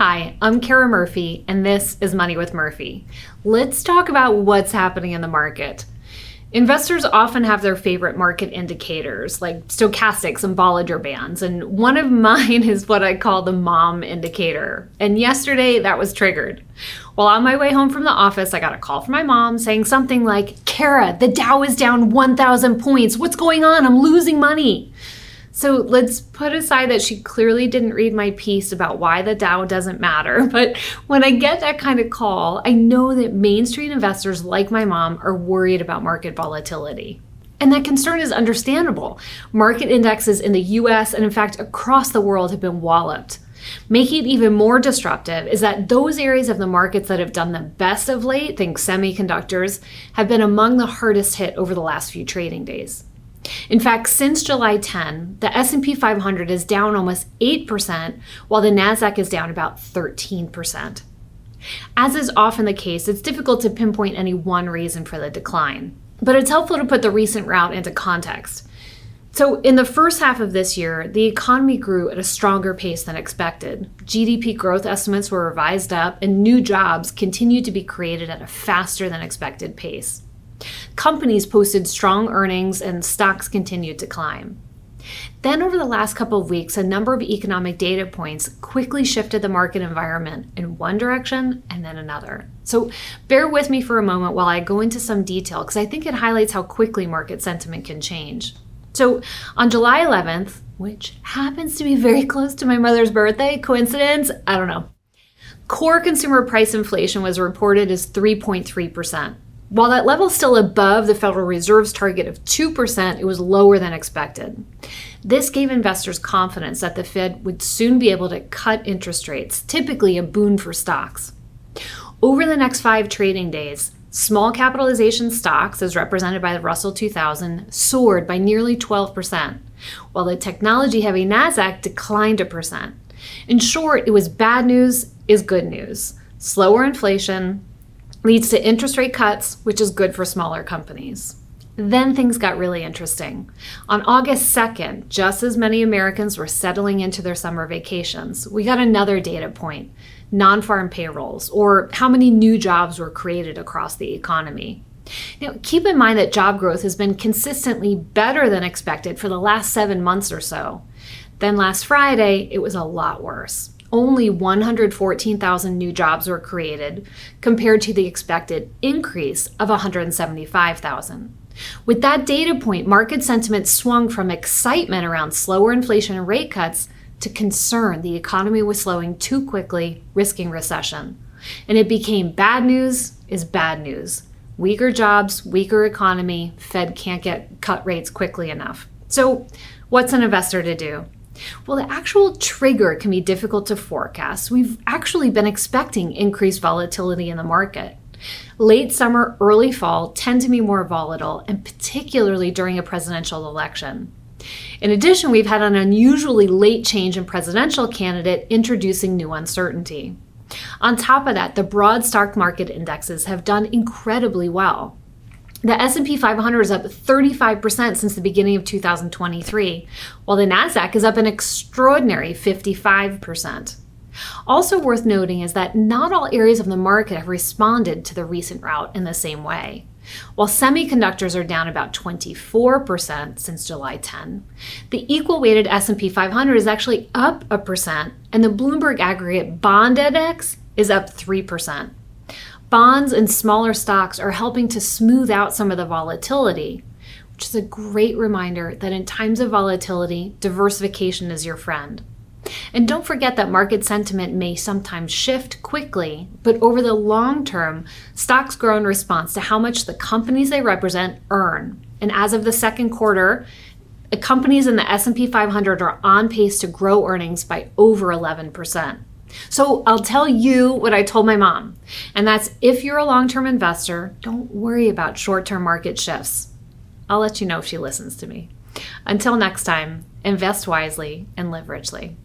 Hi, I'm Kara Murphy, and this is Money with Murphy. Let's talk about what's happening in the market. Investors often have their favorite market indicators, like stochastics and Bollinger bands, and one of mine is what I call the mom indicator. And yesterday, that was triggered. While on my way home from the office, I got a call from my mom saying something like, "Kara, the Dow is down 1,000 points. What's going on? I'm losing money." So let's put aside that she clearly didn't read my piece about why the Dow doesn't matter. But when I get that kind of call, I know that Main Street investors like my mom are worried about market volatility. And that concern is understandable. Market indexes in the US and in fact across the world have been walloped. Making it even more disruptive is that those areas of the markets that have done the best of late, think semiconductors, have been among the hardest hit over the last few trading days. In fact, since July 10, the S&P 500 is down almost 8%, while the Nasdaq is down about 13%. As is often the case, it's difficult to pinpoint any one reason for the decline, but it's helpful to put the recent rout into context. So in the first half of this year, the economy grew at a stronger pace than expected. GDP growth estimates were revised up, and new jobs continued to be created at a faster than expected pace. Companies posted strong earnings and stocks continued to climb. Then over the last couple of weeks, a number of economic data points quickly shifted the market environment in one direction and then another. So bear with me for a moment while I go into some detail because I think it highlights how quickly market sentiment can change. So on July 11th, which happens to be very close to my mother's birthday, coincidence? I don't know. Core consumer price inflation was reported as 3.3%. While that level is still above the Federal Reserve's target of 2%, it was lower than expected. This gave investors confidence that the Fed would soon be able to cut interest rates, typically a boon for stocks. Over the next 5 trading days, small capitalization stocks, as represented by the Russell 2000, soared by nearly 12%, while the technology-heavy Nasdaq declined 1%. In short, it was bad news is good news. Slower inflation leads to interest rate cuts, which is good for smaller companies. Then things got really interesting. On August 2nd, just as many Americans were settling into their summer vacations, we got another data point, non-farm payrolls, or how many new jobs were created across the economy. Now, keep in mind that job growth has been consistently better than expected for the last 7 months or so. Then last Friday, it was a lot worse. Only 114,000 new jobs were created compared to the expected increase of 175,000. With that data point, market sentiment swung from excitement around slower inflation and rate cuts to concern the economy was slowing too quickly, risking recession. And it became bad news is bad news. Weaker jobs, weaker economy, Fed can't get cut rates quickly enough. So what's an investor to do? Well, the actual trigger can be difficult to forecast. We've actually been expecting increased volatility in the market. Late summer, early fall tend to be more volatile, and particularly during a presidential election. In addition, we've had an unusually late change in presidential candidate introducing new uncertainty. On top of that, the broad stock market indexes have done incredibly well. The S&P 500 is up 35% since the beginning of 2023, while the Nasdaq is up an extraordinary 55%. Also worth noting is that not all areas of the market have responded to the recent rout in the same way. While semiconductors are down about 24% since July 10, the equal-weighted S&P 500 is actually up 1%, and the Bloomberg Aggregate Bond Index is up 3%. Bonds and smaller stocks are helping to smooth out some of the volatility, which is a great reminder that in times of volatility, diversification is your friend. And don't forget that market sentiment may sometimes shift quickly, but over the long term, stocks grow in response to how much the companies they represent earn. And as of the second quarter, the companies in the S&P 500 are on pace to grow earnings by over 11%. So I'll tell you what I told my mom, and that's if you're a long-term investor, don't worry about short-term market shifts. I'll let you know if she listens to me. Until next time, invest wisely and live richly.